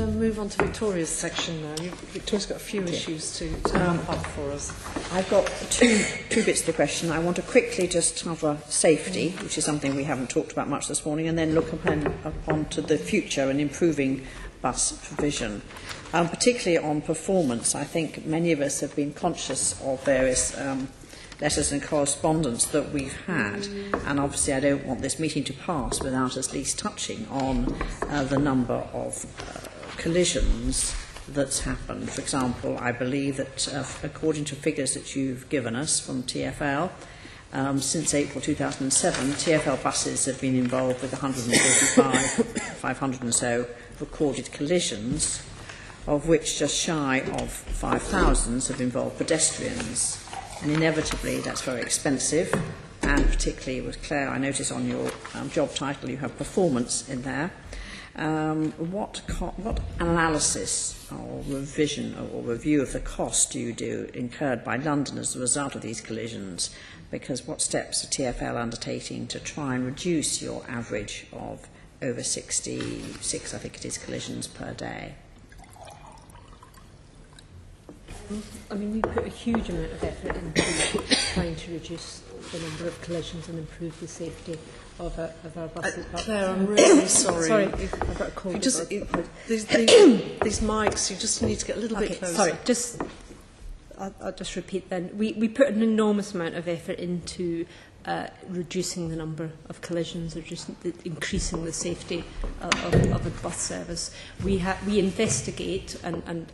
move on to Victoria's section now. Victoria's got a few issues to wrap up for us. I've got two bits of the question. I want to quickly just cover safety, which is something we haven't talked about much this morning, and then look upon to the future and improving bus provision. Particularly on performance, I think many of us have been conscious of various letters and correspondence that we've had, and obviously I don't want this meeting to pass without at least touching on the number of collisions that's happened. For example, I believe that according to figures that you've given us from TfL, since April 2007, TfL buses have been involved with 500 and so recorded collisions, of which just shy of 5,000 have involved pedestrians. And inevitably, that's very expensive, and particularly with Claire, I notice on your job title you have performance in there. What analysis or revision or review of the cost do you do incurred by London as a result of these collisions? Because what steps are TfL undertaking to try and reduce your average of over 66, I think it is, collisions per day? I mean, we put a huge amount of effort into trying to reduce the number of collisions and improve the safety of our buses. Claire, I'm really sorry. Sorry, I've got a cold. These mics, you just need to get a little bit closer. Sorry, I'll just repeat then. We put an enormous amount of effort into reducing the number of collisions, increasing the safety of a bus service. We investigate and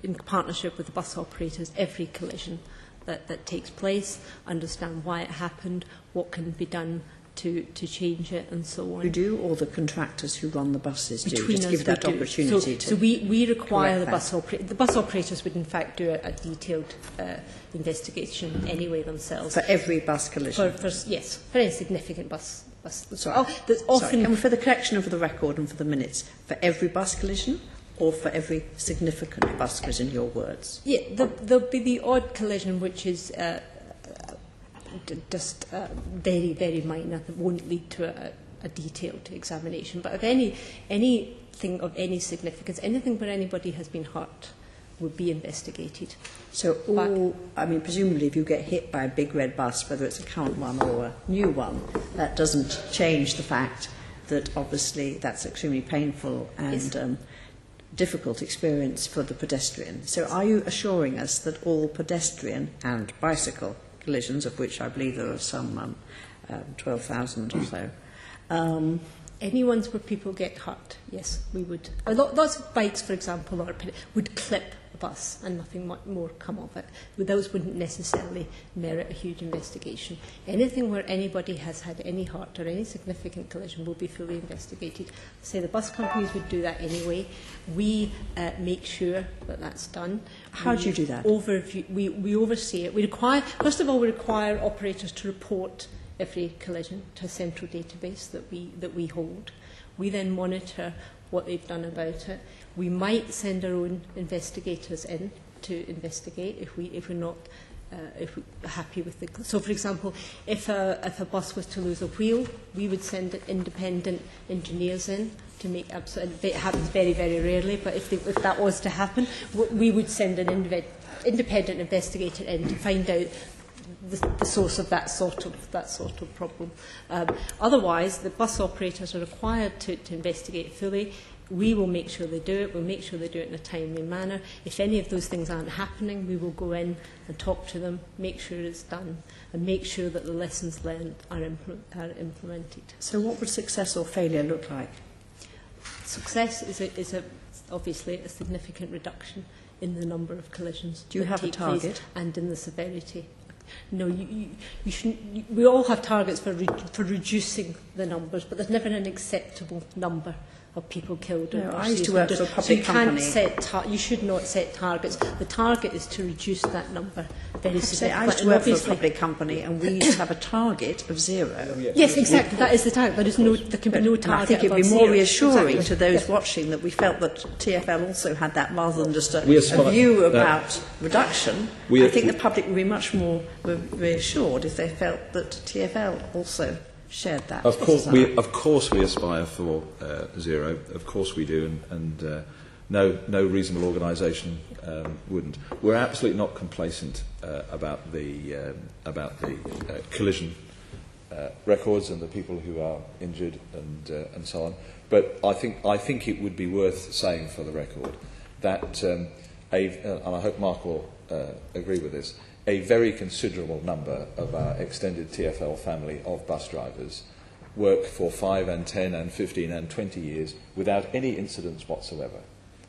in partnership with the bus operators, every collision that takes place, understand why it happened, what can be done to change it, and so on. You do, or the contractors who run the buses do? Between just us, give that opportunity so we require the bus operators would in fact do a detailed investigation anyway themselves. For every bus collision? Yes, for any significant bus. Sorry. There's often. Sorry. And for the correction and for the record and for the minutes, for every bus collision? Or for every significant bus collision, in your words? Yeah, there'll be the odd collision which is just very, very minor, that won't lead to a detailed examination. But if anything of any significance, anything where anybody has been hurt, would be investigated. So presumably if you get hit by a big red bus, whether it's a current one or a new one, that doesn't change the fact that obviously that's extremely painful and yes. Difficult experience for the pedestrian. So are you assuring us that all pedestrian and bicycle collisions, of which I believe there are some 12,000 or so, any ones where people get hurt, yes, we would. Lots of bikes, for example, would clip a bus and nothing more come of it. Those wouldn't necessarily merit a huge investigation. Anything where anybody has had any hurt or any significant collision will be fully investigated. Say the bus companies would do that anyway. We make sure that that's done. How do you do that? We oversee it. First of all, we require operators to report every collision to a central database that we hold. We then monitor what they've done about it. We might send our own investigators in to investigate if we're not happy with the. So, for example, if a bus was to lose a wheel, we would send independent engineers in to make absolutely. It happens very, very rarely, but if that was to happen, we would send an independent investigator in to find out the source of that sort of problem. Otherwise, the bus operators are required to investigate fully. We will make sure they do it. We'll make sure they do it in a timely manner. If any of those things aren't happening, we will go in and talk to them, make sure it's done, and make sure that the lessons learned are implemented. So what would success or failure look like? Success is obviously a significant reduction in the number of collisions. Do you have a target? And in the severity. No, you shouldn't. We all have targets for reducing the numbers, but there's never an acceptable number of people killed. No, I used to work for a public company. You should not set targets. The target is to reduce that number very significantly. I used to work for a public company, and we used to have a target of 0. Yes, exactly. That is the target. There can be no target. I think it would be more reassuring to those watching that we felt that TfL also had that, rather than just a view about reduction. I think the public would be much more reassured if they felt that TfL also shared that. Of course, we aspire for zero. Of course we do, and no reasonable organisation wouldn't. We're absolutely not complacent about the collision records and the people who are injured and so on. But I think it would be worth saying for the record that, and I hope Mark will agree with this, a very considerable number of our extended TfL family of bus drivers work for 5 and 10 and 15 and 20 years without any incidents whatsoever.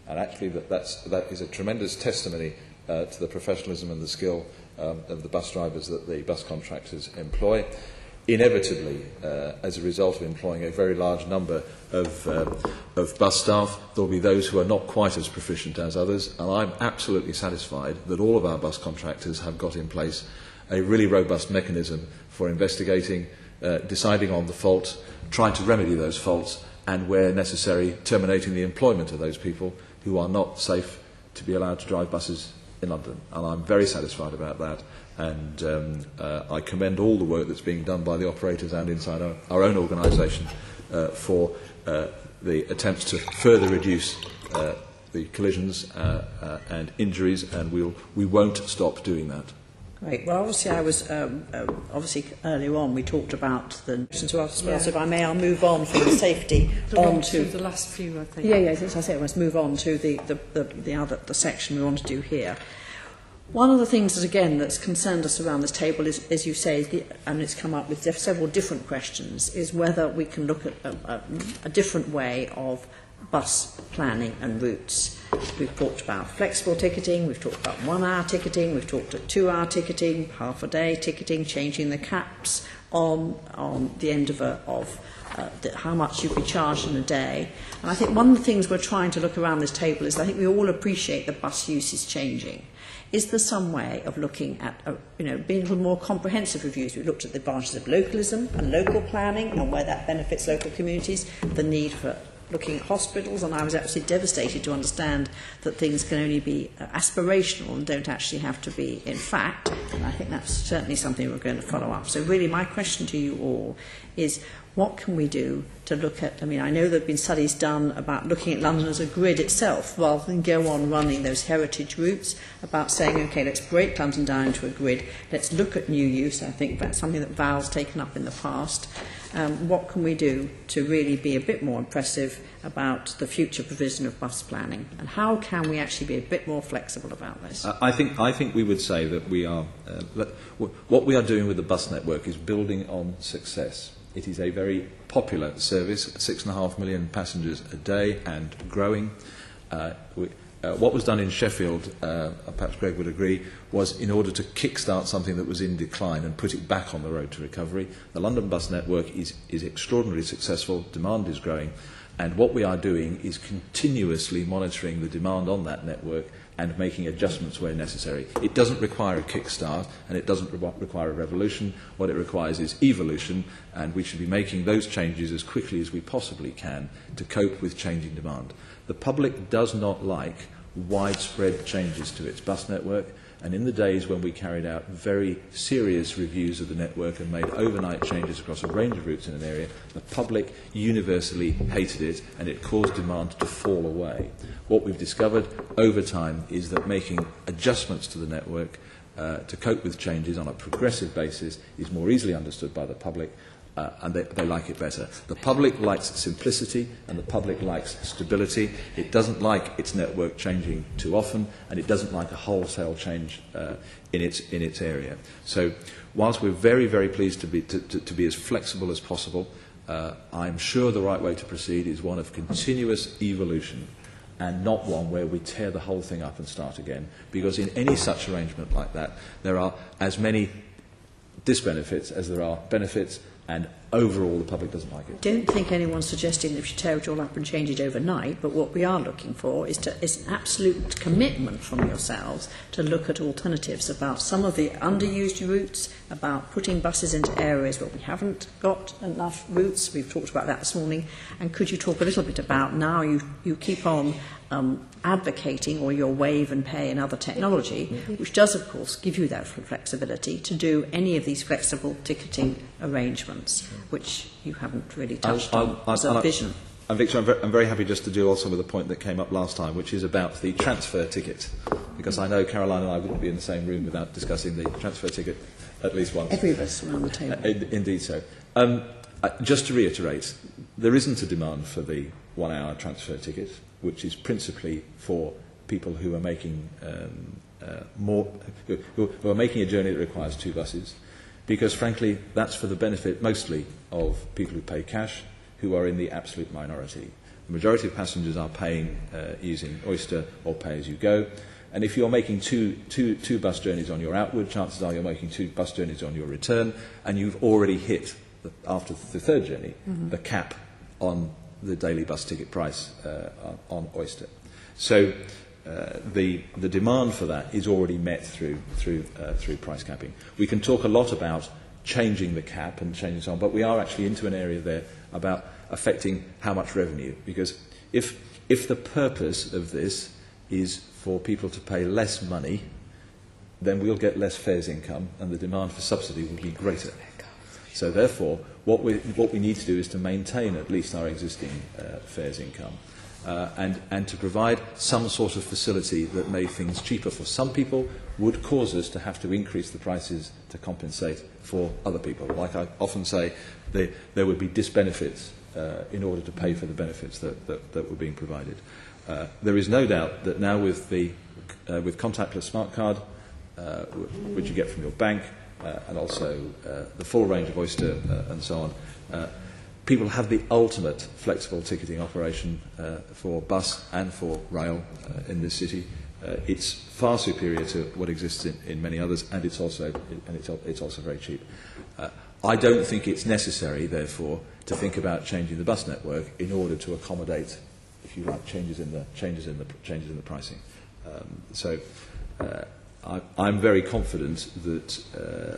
And actually that is a tremendous testimony to the professionalism and the skill of the bus drivers that the bus contractors employ. Inevitably, as a result of employing a very large number of bus staff, there will be those who are not quite as proficient as others, and I'm absolutely satisfied that all of our bus contractors have got in place a really robust mechanism for investigating, deciding on the fault, trying to remedy those faults, and where necessary, terminating the employment of those people who are not safe to be allowed to drive buses in London. And I'm very satisfied about that. And I commend all the work that's being done by the operators and inside our own organisation for the attempts to further reduce the collisions and injuries, and we won't stop doing that. Great. Well, obviously, I was obviously earlier on we talked about the to us as well. So if I may, I'll move on from the safety on to the last few. I think. Yeah. As I said, let's move on to the section we want to do here. One of the things that, again, that's concerned us around this table is, as you say, and it's come up with several different questions, is whether we can look at a different way of bus planning and routes. We've talked about flexible ticketing, we've talked about 1 hour ticketing, we've talked about 2 hour ticketing, half a day ticketing, changing the caps on the end of how much you'd be charged in a day. And I think one of the things we're trying to look around this table is I think we all appreciate the bus use is changing. Is there some way of looking at, being a little more comprehensive reviews? We've looked at the advantages of localism and local planning and where that benefits local communities, the need for looking at hospitals, and I was absolutely devastated to understand that things can only be aspirational and don't actually have to be in fact, and I think that's certainly something we're going to follow up. So really my question to you all is, what can we do to look at, I know there have been studies done about looking at London as a grid itself rather than go on running those heritage routes, about saying, okay, let's break London down into a grid, let's look at new use. I think that's something that Val's taken up in the past. What can we do to really be a bit more impressive about the future provision of bus planning, and how can we actually be a bit more flexible about this? I think we would say that we are what we are doing with the bus network is building on success. It is a very popular service, 6.5 million passengers a day and growing. What was done in Sheffield, perhaps Greg would agree, was in order to kickstart something that was in decline and put it back on the road to recovery. The London bus network is extraordinarily successful, demand is growing, and what we are doing is continuously monitoring the demand on that network and making adjustments where necessary. It doesn't require a kickstart, and it doesn't require a revolution. What it requires is evolution, and we should be making those changes as quickly as we possibly can to cope with changing demand. The public does not like widespread changes to its bus network, and in the days when we carried out very serious reviews of the network and made overnight changes across a range of routes in an area, the public universally hated it, and it caused demand to fall away. What we've discovered over time is that making adjustments to the network to cope with changes on a progressive basis is more easily understood by the public, and they like it better. The public likes simplicity, and the public likes stability. It doesn't like its network changing too often, and it doesn't like a wholesale change in its area. So whilst we're very, very pleased to be as flexible as possible, I'm sure the right way to proceed is one of continuous evolution, and not one where we tear the whole thing up and start again, because in any such arrangement like that, there are as many disbenefits as there are benefits, and overall the public doesn't like it. I don't think anyone's suggesting that we should tear it all up and change it overnight, but what we are looking for is an absolute commitment from yourselves to look at alternatives about some of the underused routes, about putting buses into areas where we haven't got enough routes. We've talked about that this morning. And could you talk a little bit about, now you keep on advocating, or your waive and pay and other technology, which does of course give you that flexibility to do any of these flexible ticketing arrangements. which you haven't really touched on as a vision. And Victor, I'm very happy just to do also with the point that came up last time, which is about the transfer ticket, because I know Caroline and I wouldn't be in the same room without discussing the transfer ticket at least once. Every of us around the table. Indeed so. Just to reiterate, there isn't a demand for the 1 hour transfer ticket, which is principally for people who are making who are making a journey that requires 2 buses, because frankly that's for the benefit mostly of people who pay cash, who are in the absolute minority. The majority of passengers are paying using Oyster or pay as you go, and if you're making two bus journeys on your outward, chances are you're making 2 bus journeys on your return, and you've already hit, after the 3rd journey, the cap on the daily bus ticket price on Oyster. So the demand for that is already met through price capping. We can talk a lot about changing the cap and changing so on, but we are actually into an area there about affecting how much revenue, because if the purpose of this is for people to pay less money, then we'll get less fares income and the demand for subsidy will be greater. So therefore, what we need to do is to maintain at least our existing fares income and to provide some sort of facility that made things cheaper for some people would cause us to have to increase the prices to compensate for other people. Like I often say, there would be disbenefits in order to pay for the benefits that were being provided. There is no doubt that now with contactless smart card, which you get from your bank, and also the full range of Oyster and so on, people have the ultimate flexible ticketing operation for bus and for rail in this city. It's far superior to what exists in many others, and it's also very cheap. I don't think it's necessary, therefore, to think about changing the bus network in order to accommodate, if you like, changes in the pricing. I'm very confident that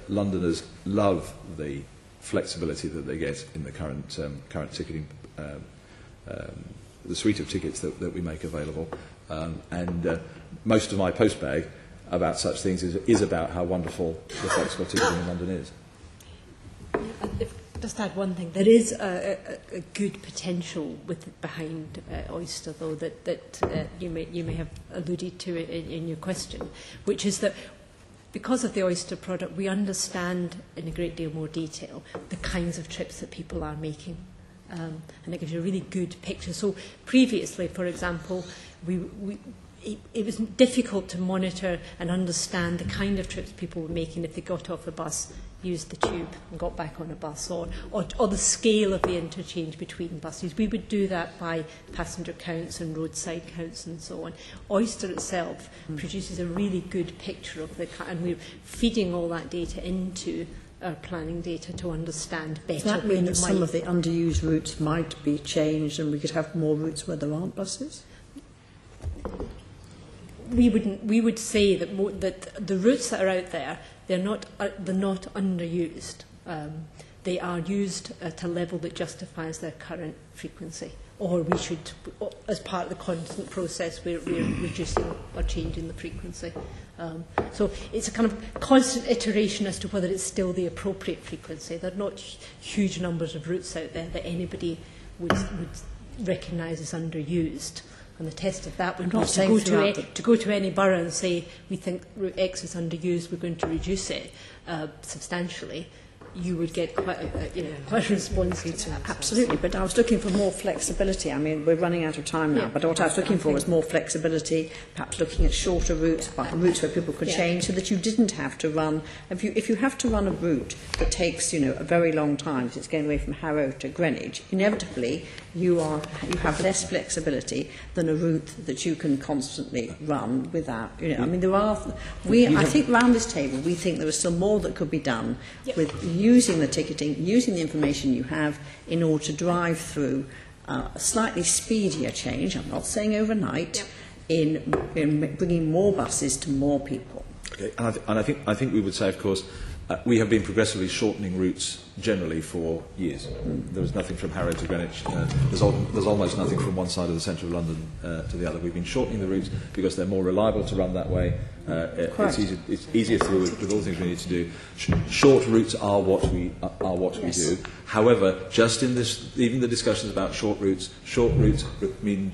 Londoners love the flexibility that they get in the current ticketing, the suite of tickets that we make available, and most of my postbag about such things is about how wonderful the flexible ticketing in London is. Just add one thing. There is a good potential behind Oyster, though, that you may have alluded to it in your question, which is that because of the Oyster product, we understand in a great deal more detail the kinds of trips that people are making. And it gives you a really good picture. So previously, for example, it was difficult to monitor and understand the kind of trips people were making if they got off a bus, used the tube and got back on a bus, or the scale of the interchange between buses. We would do that by passenger counts and roadside counts and so on. Oyster itself produces a really good picture of and we're feeding all that data into our planning data to understand better. Does that mean that some of the underused routes might be changed and we could have more routes where there aren't buses? We would say that the routes that are out there, they're not underused. They are used at a level that justifies their current frequency. Or we should, as part of the constant process, we're reducing or changing the frequency. So it's a kind of constant iteration as to whether it's still the appropriate frequency. There are not huge numbers of routes out there that anybody would recognise as underused. And the test of that would be to go to any borough and say, we think route X is underused, we're going to reduce it substantially. You would get quite a response to that. Absolutely, but I was looking for more flexibility. I mean, we're running out of time now, but what I was looking for was more flexibility, perhaps looking at shorter routes, routes where people could change, so that you didn't have to run. If you have to run a route that takes a very long time, so it's going away from Harrow to Greenwich, inevitably you have less flexibility than a route that you can constantly run without. I mean, I think around this table we think there is still more that could be done with using the ticketing, using the information you have in order to drive through a slightly speedier change, I'm not saying overnight, in bringing more buses to more people. Okay, and I think we would say, of course, We have been progressively shortening routes generally for years. There was nothing from Harrow to Greenwich. There's almost nothing from one side of the centre of London to the other. We've been shortening the routes because they're more reliable to run that way. It's easier to do with all the things we need to do. Short routes are what we do. However, just in this, even the discussions about short routes mean